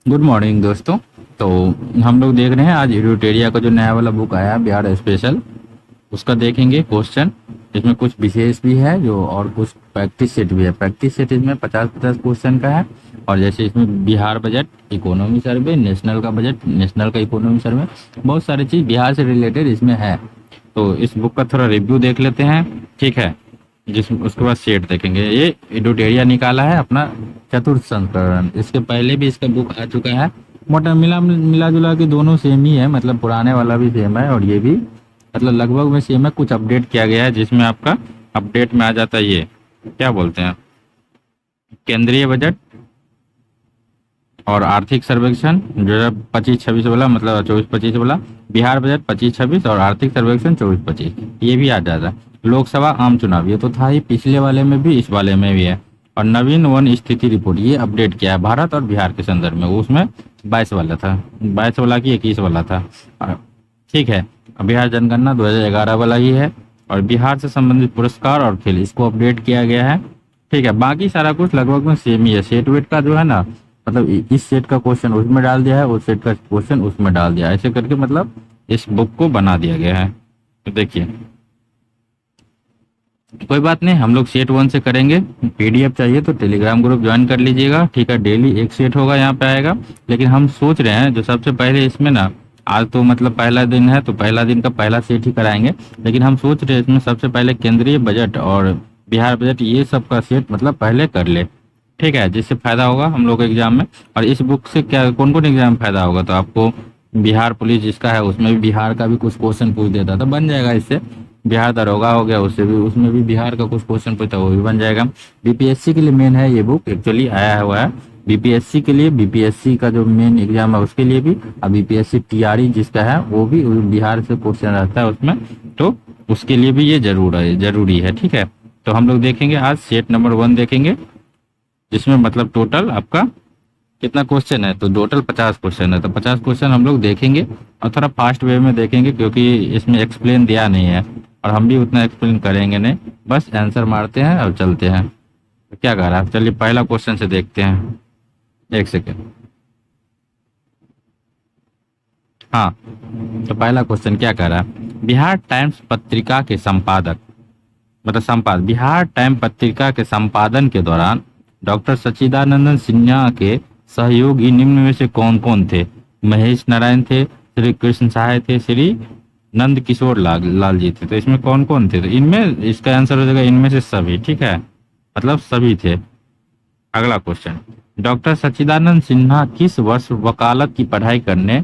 Good morning दोस्तों। तो हम लोग देख रहे हैं आज एडुटेरिया का जो नया वाला बुक आया है बिहार स्पेशल, उसका देखेंगे क्वेश्चन। इसमें कुछ विशेष भी है जो, और कुछ प्रैक्टिस सेट भी है। प्रैक्टिस सेट इसमें 50-50 क्वेश्चन का है। और जैसे इसमें बिहार बजट, इकोनॉमी सर्वे, नेशनल का बजट, नेशनल का इकोनॉमी सर्वे, बहुत सारी चीज़ बिहार से रिलेटेड इसमें है। तो इस बुक का थोड़ा रिव्यू देख लेते हैं, ठीक है। उसके बाद सेट देखेंगे। ये एडुटेरिया निकाला है अपना चतुर्थ संस्करण। इसके पहले भी इसका बुक आ चुका है। मोटा मिला मिला जुला के दोनों सेम ही है, मतलब पुराने वाला भी सेम है और ये भी मतलब लगभग में सेम है। कुछ अपडेट किया गया है जिसमें आपका अपडेट में आ जाता है ये क्या बोलते हैं, केंद्रीय बजट और आर्थिक सर्वेक्षण जो है 25-26 वाला, मतलब 24-25 वाला। बिहार बजट 25-26 और आर्थिक सर्वेक्षण 24-25, ये भी आ जाता है। लोकसभा आम चुनाव ये तो था ही, पिछले वाले में भी इस वाले में भी है। और नवीन वन स्थिति रिपोर्ट ये अपडेट किया है भारत और बिहार के संदर्भ में। उसमें 22 वाला था, 22 वाला की 21 वाला था, ठीक है। बिहार जनगणना 2011 वाला ही है। और बिहार से संबंधित पुरस्कार और खेल इसको अपडेट किया गया है, ठीक है। बाकी सारा कुछ लगभग में सेम ही है। सेट वेट का जो है ना, मतलब इस सेट का क्वेश्चन उसमें डाल दिया है, उस सेट का क्वेश्चन उसमें डाल दिया, ऐसे करके मतलब इस बुक को बना दिया गया है। तो देखिए, कोई बात नहीं, हम लोग सेट 1 से करेंगे। पीडीएफ चाहिए तो टेलीग्राम ग्रुप ज्वाइन कर लीजिएगा, ठीक है। डेली एक सेट होगा, यहाँ पे आएगा। लेकिन हम सोच रहे हैं जो सबसे पहले इसमें ना, आज तो मतलब पहला दिन है तो पहला दिन का पहला सेट ही कराएंगे। लेकिन हम सोच रहे हैं इसमें सबसे पहले केंद्रीय बजट और बिहार बजट ये सब का सेट मतलब पहले कर ले, ठीक है। जिससे फायदा होगा हम लोग एग्जाम में। और इस बुक से क्या कौन कौन एग्जाम में फायदा होगा, तो आपको बिहार पुलिस जिसका है उसमें भी बिहार का भी कुछ क्वेश्चन पूछ देता था, बन जाएगा इससे। बिहार दरोगा हो गया, उससे भी उसमें भी बिहार का कुछ क्वेश्चन पूछता है, वो भी बन जाएगा। बीपीएससी के लिए मेन है ये बुक, एक्चुअली आया हुआ है बीपीएससी के लिए। बीपीएससी का जो मेन एग्जाम है उसके लिए भी, और बीपीएससी टीआरई जिसका है वो भी बिहार से क्वेश्चन रहता है उसमें, तो उसके लिए भी ये जरूरी है, ठीक है। तो हम लोग देखेंगे आज सेट नंबर 1 देखेंगे, जिसमें मतलब टोटल आपका कितना क्वेश्चन है, तो टोटल 50 क्वेश्चन है। तो 50 क्वेश्चन हम लोग देखेंगे और थोड़ा फास्ट वे में देखेंगे, क्योंकि इसमें एक्सप्लेन दिया नहीं है और हम भी उतना एक्सप्लेन करेंगे नहीं, बस आंसर मारते हैं और चलते हैं। तो क्या कह रहा है, चलिए पहला क्वेश्चन से देखते हैं। एक सेकेंड, हाँ। तो पहला क्वेश्चन क्या कह रहा है, बिहार टाइम्स पत्रिका के संपादक, मतलब संपादक, बिहार टाइम पत्रिका के संपादन के दौरान डॉक्टर सच्चिदानंद सिन्हा के सहयोगी निम्न में से कौन कौन थे। महेश नारायण थे, श्री कृष्ण सहाय थे, श्री नंद किशोर लाल जी थे। तो इसमें कौन कौन थे, तो इनमें इसका आंसर हो जाएगा इनमें से सभी, ठीक है, मतलब सभी थे। अगला क्वेश्चन, डॉक्टर सच्चिदानंद सिन्हा किस वर्ष वकालत की पढ़ाई करने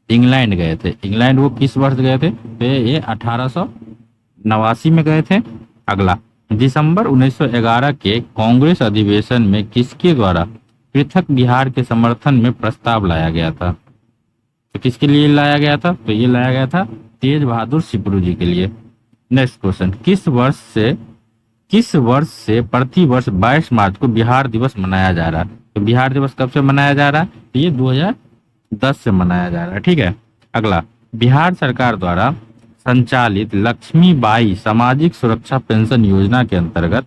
इंग्लैंड गए थे। इंग्लैंड वो किस वर्ष गए थे, तो ये 1889 में गए थे। अगला, दिसंबर 1911 के कांग्रेस अधिवेशन में किसके द्वारा पृथक बिहार के समर्थन में प्रस्ताव लाया गया था। तो किसके लिए लाया गया था, तो ये लाया गया था तेज बहादुर सिपरू जी के लिए। नेक्स्ट क्वेश्चन, किस वर्ष से प्रति वर्ष 22 मार्च को बिहार दिवस मनाया जा रहा है। तो बिहार दिवस कब से मनाया जा रहा है, तो ये 2010 से मनाया जा रहा है, ठीक है। अगला, बिहार सरकार द्वारा संचालित लक्ष्मीबाई सामाजिक सुरक्षा पेंशन योजना के अंतर्गत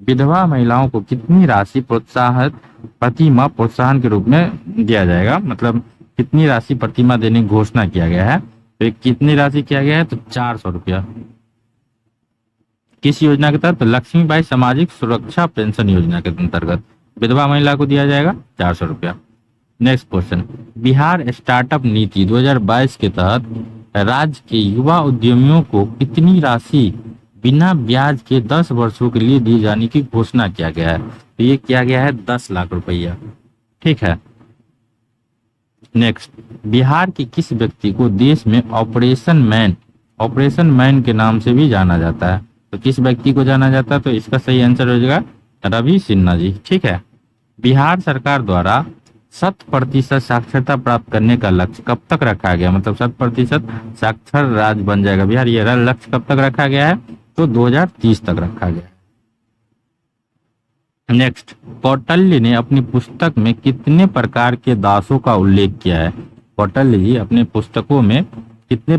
विधवा महिलाओं को कितनी राशि प्रोत्साहित प्रति माह प्रोत्साहन के रूप में दिया जाएगा, मतलब कितनी राशि प्रति माह देने की घोषणा किया गया है। तो कितनी राशि किया गया है, तो 400 रुपया। किस योजना के तहत, तो लक्ष्मीबाई सामाजिक सुरक्षा पेंशन योजना के अंतर्गत विधवा महिला को दिया जाएगा 400 रुपया। नेक्स्ट क्वेश्चन, बिहार स्टार्टअप नीति 2022 के तहत राज्य के युवा उद्यमियों को कितनी राशि बिना ब्याज के 10 वर्षों के लिए दिए जाने की घोषणा किया गया है। तो ये किया गया है 10 लाख रुपया, ठीक है। नेक्स्ट, बिहार के किस व्यक्ति को देश में ऑपरेशन मैन के नाम से भी जाना जाता है। तो किस व्यक्ति को जाना जाता है, तो इसका सही आंसर हो जाएगा रवि सिन्हा जी, ठीक है। बिहार सरकार द्वारा 100% साक्षरता प्राप्त करने का लक्ष्य कब तक रखा गया, मतलब 100% साक्षर राज्य बन जाएगा बिहार, ये लक्ष्य कब तक रखा गया है, तो 2030 तक रखा गया है। नेक्स्ट, कौटिल्य ने अपनी पुस्तक में कितने प्रकार के दासों का उल्लेख किया है। कौटिल्य जी अपने पुस्तकों में कितने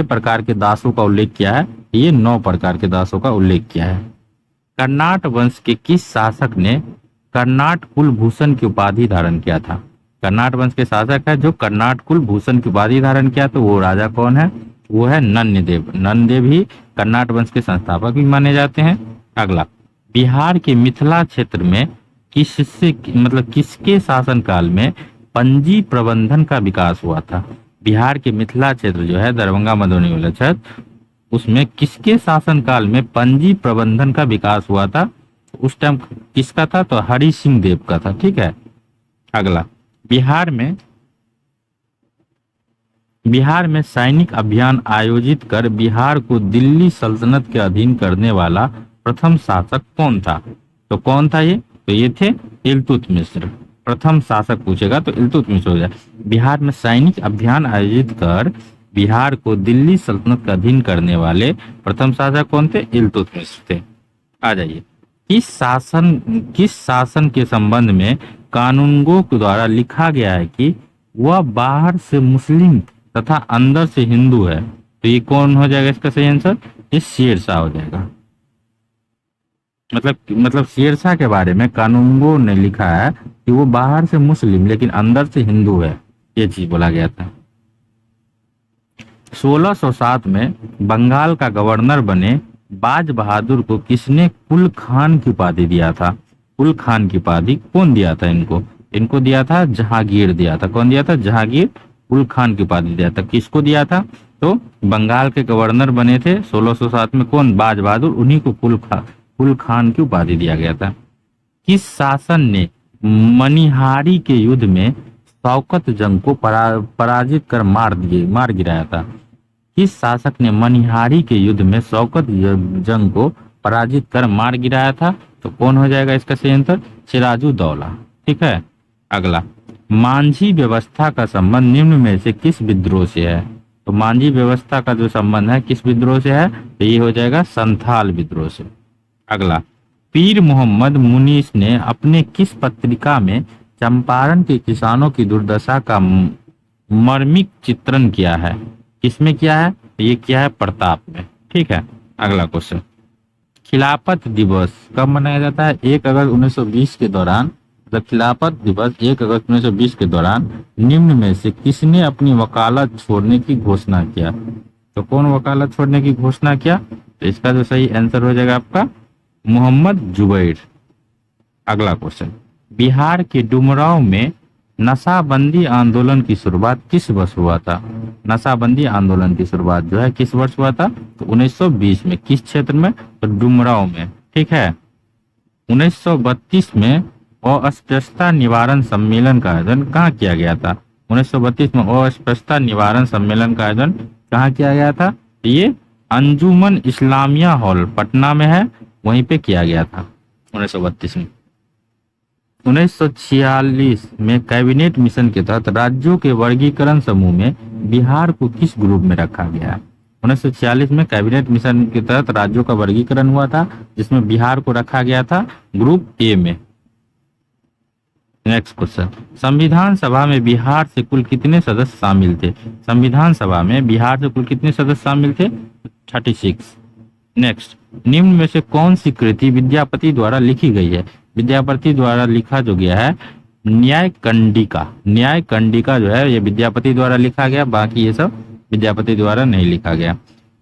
प्रकार के दासों का उल्लेख किया है, ये 9 प्रकार के दासों का उल्लेख किया है। कर्नाट वंश के किस शासक ने कर्नाट कुलभूषण की उपाधि धारण किया था? कर्नाट वंश के शासक है जो कर्नाट कुलभूषण की उपाधि धारण किया, तो वो राजा कौन है? वो है नन्यदेव। नन्यदेव ही कर्नाट वंश के संस्थापक भी माने जाते हैं। अगला, बिहार के मिथिला क्षेत्र में किसके शासनकाल में पंजी प्रबंधन का विकास हुआ था? बिहार के मिथिला क्षेत्र जो है दरभंगा मधुबनी वाला क्षेत्र, उसमें किसके शासनकाल में पंजी प्रबंधन का विकास हुआ था? उस टाइम किसका था? तो हरि सिंह देव का था। ठीक है। अगला, बिहार में सैनिक अभियान आयोजित कर बिहार को दिल्ली सल्तनत के अधीन करने वाला प्रथम शासक कौन था? तो कौन था ये? तो ये थे इल्तुतमिश। प्रथम शासक पूछेगा तो इल्तुतमिश हो जाए। बिहार में सैनिक अभियान आयोजित कर बिहार को दिल्ली सल्तनत का अधीन करने वाले प्रथम शासक कौन थे? इल्तुतमिश थे। आ जाइए, किस शासन के संबंध में कानूनगो के द्वारा लिखा गया है कि वह बाहर से मुस्लिम तथा अंदर से हिंदू है? तो ये कौन हो जाएगा इसका सही आंसर? ये शेरशाह हो जाएगा। मतलब शेरशाह के बारे में कानूनगो ने लिखा है कि वो बाहर से मुस्लिम लेकिन अंदर से हिंदू है, ये चीज बोला गया था। 1607 में बंगाल का गवर्नर बने बाज बहादुर को किसने कुल खान की उपाधि दिया था? कुल खान की उपाधि कौन दिया था इनको? इनको दिया था जहांगीर दिया था। कौन दिया था? जहांगीर कुल खान की उपाधि दिया था। किसको दिया था? तो बंगाल के गवर्नर बने थे 1607 में कौन? बाज बहादुर, उन्हीं को कुल खान की उपाधि दिया गया था। किस शासन ने मनिहारी के युद्ध में शौकत जंग को पराजित कर मार गिराया था? किस शासक ने मनिहारी के युद्ध में शौकत जंग को पराजित कर मार गिराया था? तो कौन हो जाएगा इसका सही आंसर? सिराजुद्दौला। ठीक है। अगला, मांझी व्यवस्था का संबंध निम्न में से किस विद्रोह से है? तो मांझी व्यवस्था का जो संबंध है किस विद्रोह से है? तो ये हो जाएगा संथाल विद्रोह से। अगला, पीर मोहम्मद मुनीस ने अपने किस पत्रिका में चंपारण के किसानों की दुर्दशा का मर्मिक चित्रण किया है? किसमें किया है? तो ये किया है प्रताप में। ठीक है। अगला क्वेश्चन, खिलाफत दिवस कब मनाया जाता है? 1 अगस्त 1920 के दौरान, मतलब खिलाफत दिवस 1 अगस्त 1920 के दौरान निम्न में से किसने अपनी वकालत छोड़ने की घोषणा किया? तो कौन वकालत छोड़ने की घोषणा किया? तो इसका जो सही आंसर हो जाएगा आपका मोहम्मद जुबैर। अगला क्वेश्चन, बिहार के डुमरांव में नशाबंदी आंदोलन की शुरुआत किस वर्ष हुआ था? नशाबंदी आंदोलन की शुरुआत जो है किस वर्ष हुआ था? तो 1920 में। किस क्षेत्र में? तो डुमरांव में। ठीक है। 1932 में अस्पृश्यता निवारण सम्मेलन का आयोजन कहाँ किया गया था? 1932 में अस्पृश्यता निवारण सम्मेलन का आयोजन कहाँ किया गया था? ये अंजुमन इस्लामिया हॉल पटना में है, वहीं पे किया गया था 1932 में। 1946 में कैबिनेट मिशन के तहत राज्यों के वर्गीकरण समूह में बिहार को किस ग्रुप में रखा गया है? 1946 में कैबिनेट मिशन के तहत राज्यों का वर्गीकरण हुआ था, जिसमें बिहार को रखा गया था ग्रुप ए में। नेक्स्ट क्वेश्चन, संविधान सभा में बिहार से कुल कितने सदस्य शामिल थे? संविधान सभा में बिहार से कुल कितने सदस्य शामिल थे? 36। नेक्स्ट, निम्न में से कौन सी कृति विद्यापति द्वारा लिखी गई है? विद्यापति द्वारा लिखा जो गया है न्याय कंडिका। न्याय कंडिका जो है ये विद्यापति द्वारा लिखा गया, बाकी ये सब विद्यापति द्वारा नहीं लिखा गया।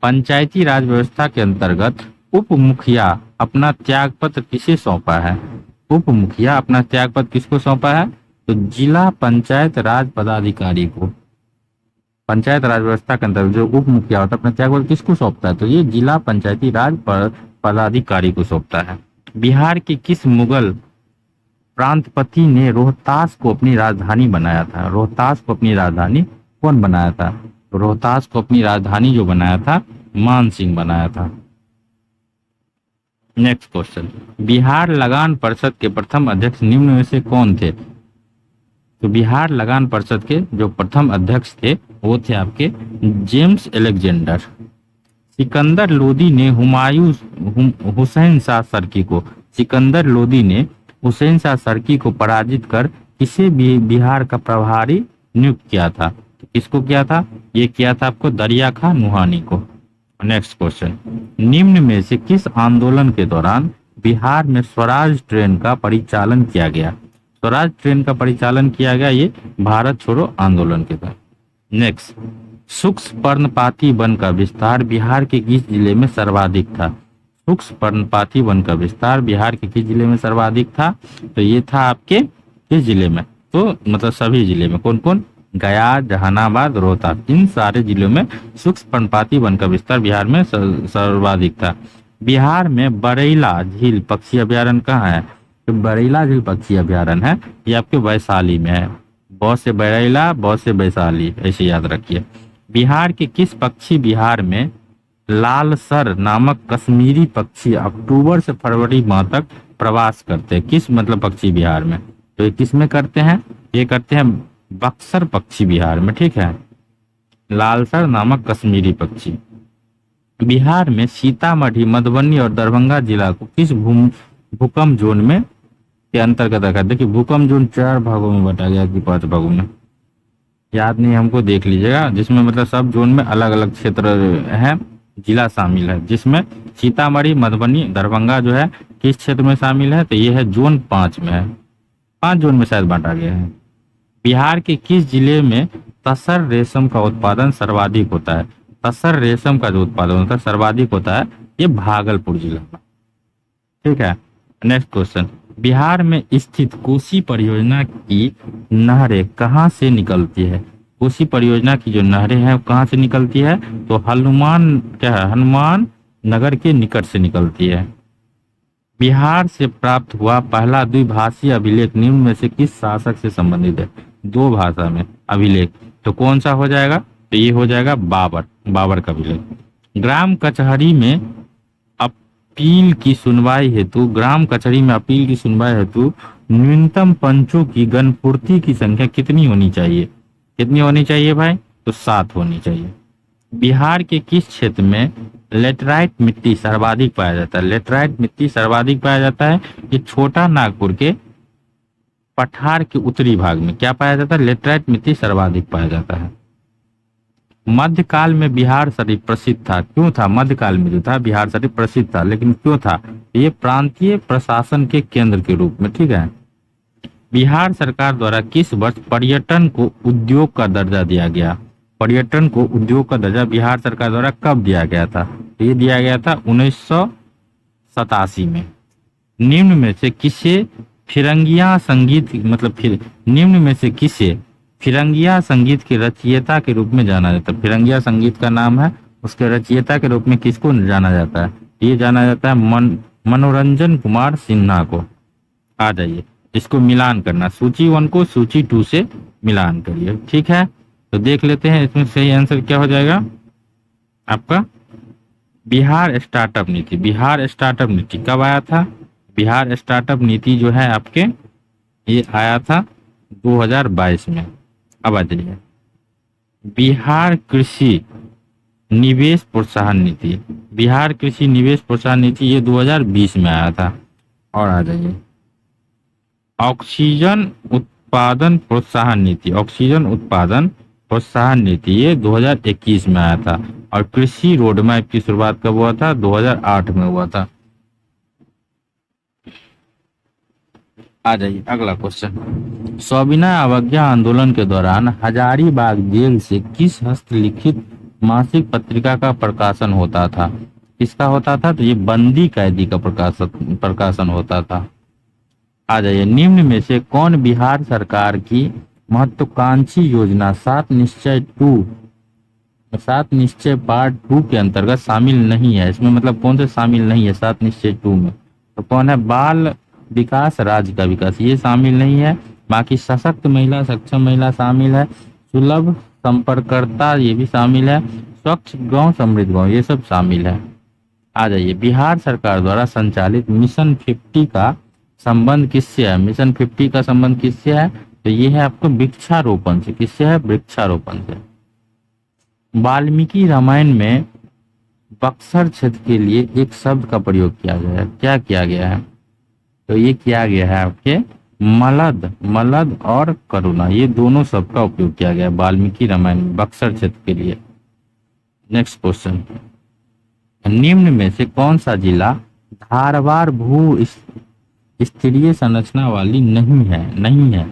पंचायती राज व्यवस्था के अंतर्गत उप मुखिया अपना त्यागपत्र किसे सौंपा है? उप मुखिया अपना त्यागपत्र किसको सौंपा है? तो जिला पंचायत राज पदाधिकारी को। पंचायत राज व्यवस्था के अंतर्गत जो उप मुखिया होता है अपना त्यागपत्र किसको सौंपता है? तो ये जिला पंचायती राज पदाधिकारी को सौंपता है। बिहार के किस मुगल प्रांतपति ने रोहतास को अपनी राजधानी बनाया था? रोहतास को अपनी राजधानी कौन बनाया था? रोहतास को अपनी राजधानी जो बनाया था मान सिंह बनाया था। नेक्स्ट क्वेश्चन, बिहार लगान परिषद के प्रथम अध्यक्ष निम्न में से कौन थे? तो बिहार लगान परिषद के जो प्रथम अध्यक्ष थे वो थे आपके जेम्स अलेक्जेंडर। सिकंदर लोदी ने हुसैन शाह सरकी को सिकंदर लोदी ने हुसैन शाह सरकी को पराजित कर किसे भी बिहार का प्रभारी नियुक्त किया था? तो किसको किया था? ये किया था आपको दरिया खां नुहानी को। नेक्स्ट क्वेश्चन, निम्न में से किस आंदोलन के दौरान बिहार में स्वराज ट्रेन का परिचालन किया गया? स्वराज ट्रेन का परिचालन किया गया ये भारत छोड़ो आंदोलन के तहत। नेक्स्ट, शुष्क पर्णपाती वन का विस्तार बिहार के किस जिले में सर्वाधिक था? शुष्क पर्णपाती वन का विस्तार बिहार के किस जिले में सर्वाधिक था? तो ये था आपके किस जिले में? तो मतलब सभी जिले में। कौन कौन? गया, जहानाबाद, रोहतास, इन सारे जिलों में शुष्क पर्णपाती वन का विस्तार बिहार में सर्वाधिक था। बिहार में बरैला झील पक्षी अभ्यारण्य कहाँ है? तो बरैला झील पक्षी अभ्यारण्य है ये आपके वैशाली में है। ब से बरैला, ब से वैशाली, ऐसे याद रखिए। बिहार के किस पक्षी विहार में लालसर नामक कश्मीरी पक्षी अक्टूबर से फरवरी माह तक प्रवास करते हैं? किस मतलब पक्षी विहार में? तो ये किस में करते हैं? ये करते हैं बक्सर पक्षी विहार में, ठीक है। लालसर नामक कश्मीरी पक्षी। बिहार में सीतामढ़ी, मधुबनी और दरभंगा जिला को किस भूकंप जोन में के अंतर्गत रखा? देखिए भूकंप जोन 4 भागों में बांटा गया कि 5 भागों में, याद नहीं हमको, देख लीजिएगा। जिसमें मतलब सब जोन में अलग अलग क्षेत्र है, जिला शामिल है, जिसमें सीतामढ़ी, मधुबनी, दरभंगा जो है किस क्षेत्र में शामिल है? तो ये है जोन 5 में है। 5 जोन में शायद बांटा गया है। बिहार के किस जिले में तसर रेशम का उत्पादन सर्वाधिक होता है? तसर रेशम का जो उत्पादन होता है सर्वाधिक होता है ये भागलपुर जिला में, ठीक है। नेक्स्ट क्वेश्चन, बिहार में स्थित कोसी परियोजना की नहरें कहाँ से निकलती है? कोसी परियोजना की जो नहरें हैं कहाँ से निकलती है? तो हनुमान नगर के निकट से निकलती है। बिहार से प्राप्त हुआ पहला द्विभाषी अभिलेख निम्न में से किस शासक से संबंधित है? 2 भाषा में अभिलेख, तो कौन सा हो जाएगा? तो ये हो जाएगा बाबर का अभिलेख। ग्राम कचहरी में अपील की सुनवाई हेतु न्यूनतम पंचों की गणपूर्ति की संख्या कितनी होनी चाहिए? कितनी होनी चाहिए भाई? तो 7 होनी चाहिए। बिहार के किस क्षेत्र में लेटराइट मिट्टी सर्वाधिक पाया जाता है? लेटराइट मिट्टी सर्वाधिक पाया जाता है ये छोटा नागपुर के पठार के उत्तरी भाग में क्या पाया जाता है? लेटराइट मिट्टी सर्वाधिक पाया जाता है। मध्यकाल में बिहार शरीफ प्रसिद्ध था, क्यों था? मध्यकाल में जो था बिहार शरीफ प्रसिद्ध था, लेकिन क्यों था? ये प्रांतीय प्रशासन के केंद्र के रूप में, ठीक है। बिहार सरकार द्वारा किस वर्ष पर्यटन को उद्योग का दर्जा दिया गया? पर्यटन को उद्योग का दर्जा बिहार सरकार द्वारा कब दिया गया था? ये दिया गया था 1987 में। निम्न में से किसे फिरंगिया संगीत निम्न में से किसे फिरंगिया संगीत के रचयिता के रूप में जाना जाता है? फिरंगिया संगीत का नाम है, उसके रचयिता के रूप में किसको जाना जाता है? ये जाना जाता है मनोरंजन कुमार सिन्हा को। आ जाइए, इसको मिलान करना, सूची 1 को सूची 2 से मिलान करिए, ठीक है। तो देख लेते हैं इसमें सही आंसर क्या हो जाएगा आपका। बिहार स्टार्टअप नीति। बिहार स्टार्टअप नीति कब आया था? बिहार स्टार्टअप नीति जो है आपके ये आया था 2022 में। अब आ जाइए, बिहार कृषि निवेश प्रोत्साहन नीति। बिहार कृषि निवेश प्रोत्साहन नीति ये 2020 में आया था। और आ जाइए, ऑक्सीजन उत्पादन प्रोत्साहन नीति। ऑक्सीजन उत्पादन प्रोत्साहन नीति ये 2021 में आया था। और कृषि रोड मैप की शुरुआत कब हुआ था? 2008 में हुआ था। आ जाइए अगला क्वेश्चन, सविनय अवज्ञा आंदोलन के दौरान हजारीबाग जेल से किस हस्तलिखित मासिक पत्रिका का प्रकाशन होता था? किसका होता था? तो ये बंदी कैदी का प्रकाशन होता था। आ जाइए, निम्न में से कौन बिहार सरकार की महत्वाकांक्षी योजना 7 निश्चय पार्ट 2 के अंतर्गत शामिल नहीं है? इसमें मतलब कौन से शामिल नहीं है 7 निश्चय 2 में? तो कौन है? बाल विकास, राज्य का विकास, ये शामिल नहीं है। बाकी सशक्त महिला, सक्षम महिला शामिल है। सुलभ संपर्ककर्ता ये भी शामिल है। स्वच्छ गांव, समृद्ध गांव, ये सब शामिल है। आ जाइए, बिहार सरकार द्वारा संचालित मिशन 50 का संबंध किससे है? मिशन 50 का संबंध किससे है? तो ये है आपको वृक्षारोपण से। किससे है? वृक्षारोपण से। वाल्मीकि रामायण में बक्सर क्षेत्र के लिए एक शब्द का प्रयोग किया गया है। क्या किया गया है? तो ये किया गया है आपके मलद और करुणा, ये दोनों शब्द का उपयोग किया गया है वाल्मीकि रामायण में बक्सर क्षेत्र के लिए। नेक्स्ट क्वेश्चन, निम्न में से कौन सा जिला धारवार भू स्तरीय संरचना वाली नहीं है।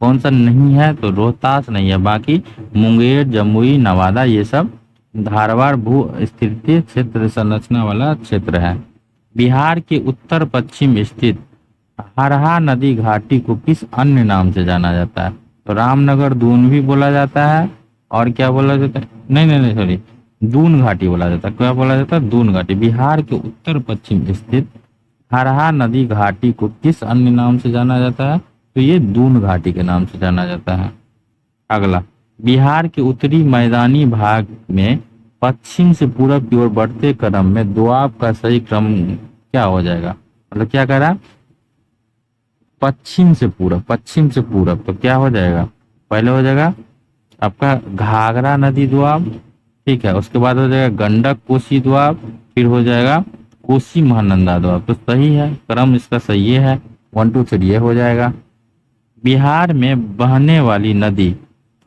कौन सा नहीं है? तो रोहतास नहीं है, बाकी मुंगेर, जमुई, नवादा ये सब धारवार भू स्तरीय क्षेत्र संरचना वाला क्षेत्र है। बिहार के उत्तर पश्चिम स्थित हरहा नदी घाटी को किस अन्य नाम से जाना जाता है? तो रामनगर दून भी बोला जाता है, और क्या बोला जाता है? नहीं सॉरी, दून घाटी बोला जाता है। क्या बोला जाता है? दून घाटी। बिहार के उत्तर पश्चिम स्थित हरहा नदी घाटी को किस अन्य नाम से जाना जाता है? तो ये दून घाटी के नाम से जाना जाता है। अगला, बिहार के उत्तरी मैदानी भाग में पश्चिम से पूरब की ओर बढ़ते क्रम में दोआब का सही क्रम क्या हो जाएगा? मतलब क्या कह रहा है? पश्चिम से पूरब तो क्या हो जाएगा? पहले हो जाएगा आपका घाघरा नदी दोआब, ठीक है, उसके बाद हो जाएगा गंडक कोसी दोआब, फिर हो जाएगा कोसी महानंदा दोआब। तो सही है, क्रम इसका सही है, 1 2 3 ये हो जाएगा। बिहार में बहने वाली नदी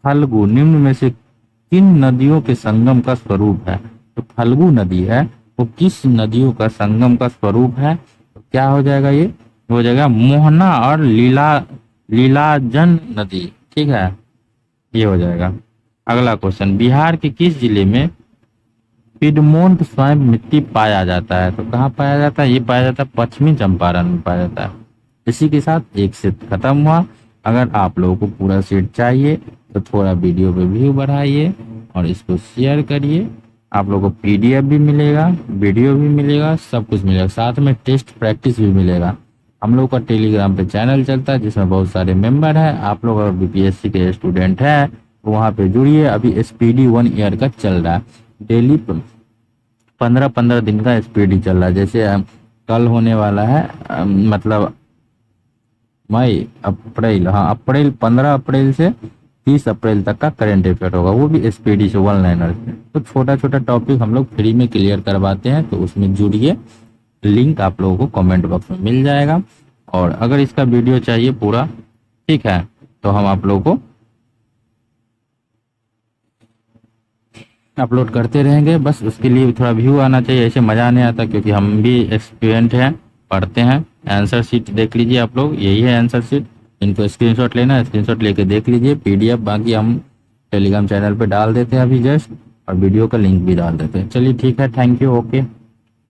फल्गु निम्न में से किन नदियों के संगम का स्वरूप है? तो फल्गु नदी है, वो किस नदियों का संगम का स्वरूप है? तो क्या हो जाएगा? ये हो जाएगा मोहना और लीलाजन नदी, ठीक है, ये हो जाएगा। अगला क्वेश्चन, बिहार के किस जिले में पिडमोंट स्वयं मिट्टी पाया जाता है? तो कहाँ पाया जाता है? ये पाया जाता है पश्चिमी चंपारण में पाया जाता है। इसी के साथ एक सेट खत्म हुआ। अगर आप लोगों को पूरा सेट चाहिए तो थोड़ा वीडियो पे व्यू बढ़ाइए और इसको शेयर करिए। आप लोगों को पीडीएफ भी मिलेगा, वीडियो भी मिलेगा, सब कुछ मिलेगा, साथ में टेस्ट प्रैक्टिस भी मिलेगा। हम लोग का टेलीग्राम पे चैनल चलता है जिसमें बहुत सारे मेंबर हैं। आप लोग अगर बीपीएससी के स्टूडेंट हैं तो वहाँ पे जुड़िए। अभी एसपीडी 1 ईयर का चल रहा है, डेली 15-15 दिन का एसपीडी चल रहा है। जैसे कल होने वाला है मतलब मई अप्रैल, हाँ अप्रैल, 15 अप्रैल से 30 अप्रैल तक का करंट अफेयर होगा, वो भी एसपीडी से 1 लाइनर। तो छोटा छोटा टॉपिक हम लोग फ्री में क्लियर करवाते हैं, तो उसमें जुड़िए। लिंक आप लोगों को कमेंट बॉक्स में मिल जाएगा। और अगर इसका वीडियो चाहिए पूरा, ठीक है, तो हम आप लोगों को अपलोड करते रहेंगे। बस उसके लिए थोड़ा व्यू आना चाहिए, ऐसे मज़ा नहीं आता, क्योंकि हम भी एक्सपीरियंट हैं, पढ़ते हैं। आंसर शीट देख लीजिए आप लोग, यही है आंसर शीट। इनको स्क्रीनशॉट लेना है, स्क्रीनशॉट लेके देख लीजिए। पीडीएफ बाकी हम टेलीग्राम चैनल पे डाल देते हैं अभी जस्ट, और वीडियो का लिंक भी डाल देते हैं। चलिए ठीक है, थैंक यू, ओके।